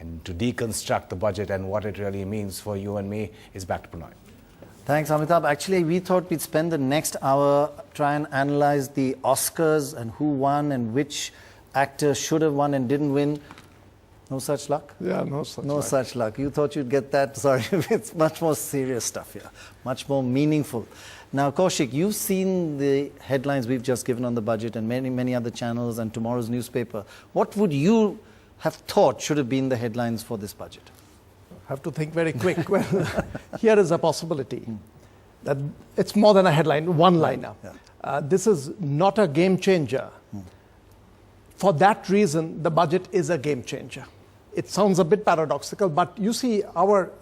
and to deconstruct the budget and what it really means for you and me is back to Prannoy. Thanks, Amitabh. Actually, we thought we'd spend the next hour try and analyze the Oscars and who won and which actor should have won and didn't win. No such luck? Yeah, no such luck. No such luck. You thought you'd get that? Sorry, it's much more serious stuff here, much more meaningful. Now, Kaushik, you've seen the headlines we've just given on the budget and many, many other channels and tomorrow's newspaper. What would you have thought should have been the headlines for this budget? I have to think very quick. Well, here is a possibility that it's more than a headline, one-liner. Yeah. This is not a game changer. For that reason, the budget is a game changer. It sounds a bit paradoxical, but you see, our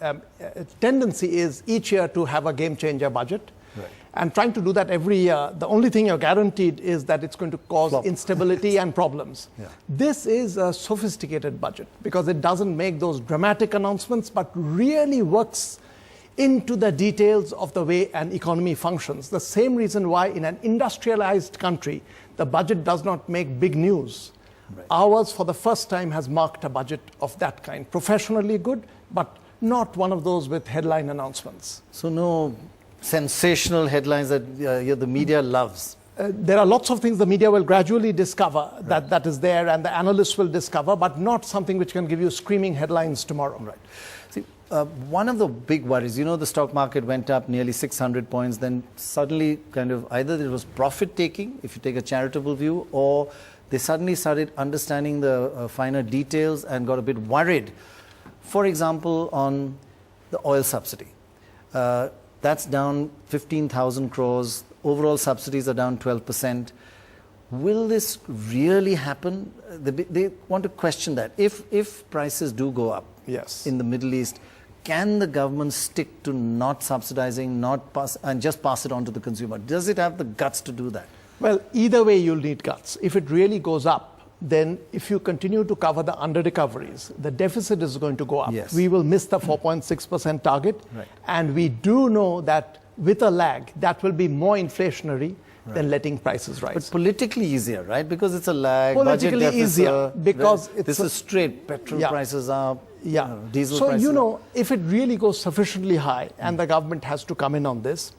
tendency is each year to have a game changer budget. Right. And trying to do that every year, the only thing you're guaranteed is that it's going to cause instability and problems. Yeah. This is a sophisticated budget because it doesn't make those dramatic announcements, but really works into the details of the way an economy functions. The same reason why in an industrialized country, the budget does not make big news. Right. Ours, for the first time, has marked a budget of that kind. Professionally good, but not one of those with headline announcements. So no sensational headlines that the media loves. There are lots of things the media will gradually discover that is there, and the analysts will discover, but not something which can give you screaming headlines tomorrow. Right. See, one of the big worries, the stock market went up nearly 600 points, then suddenly kind of either it was profit taking, if you take a charitable view, or they suddenly started understanding the finer details and got a bit worried. For example, on the oil subsidy. That's down 15,000 crores. Overall subsidies are down 12%. Will this really happen? They want to question that. If prices do go up in the Middle East, can the government stick to not subsidizing, and just pass it on to the consumer? Does it have the guts to do that? Well, either way, you'll need guts. If it really goes up, then if you continue to cover the under-recoveries, the deficit is going to go up. Yes. We will miss the 4.6% target. Right. And we do know that with a lag, that will be more inflationary than letting prices rise. But politically easier, right? Because it's a lag, politically budget deficit, easier because this is straight. Petrol prices are, diesel prices. So, if it really goes sufficiently high and the government has to come in on this,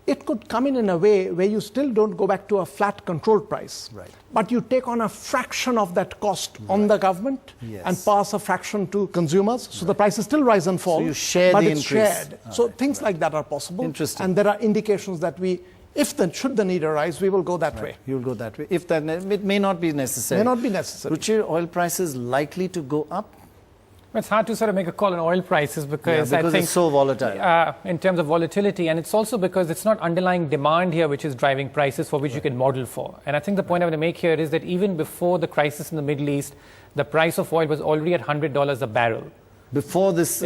it could come in a way where you still don't go back to a flat controlled price, but you take on a fraction of that cost on the government and pass a fraction to consumers. So the prices still rise and fall, so you share but the it's increase. shared. So things like that are possible. Interesting. And there are indications that should the need arise, we will go that way. You'll go that way. If that, it may not be necessary. May not be necessary. Ruchir, oil prices likely to go up? It's hard to sort of make a call on oil prices because I think it's so volatile. In terms of volatility, and it's also because it's not underlying demand here which is driving prices for which you can model for. And I think the point I want to make here is that even before the crisis in the Middle East, the price of oil was already at $100 a barrel. Before this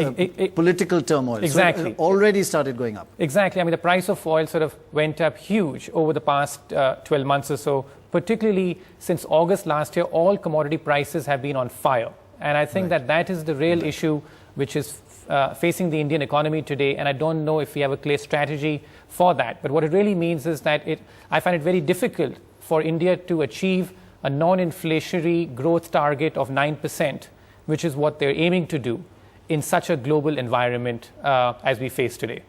political turmoil. Exactly. So it already started going up. Exactly. I mean, the price of oil sort of went up huge over the past 12 months or so, particularly since August last year, all commodity prices have been on fire. And I think that is the real issue which is facing the Indian economy today. And I don't know if we have a clear strategy for that. But what it really means is that I find it very difficult for India to achieve a non-inflationary growth target of 9%, which is what they're aiming to do in such a global environment as we face today.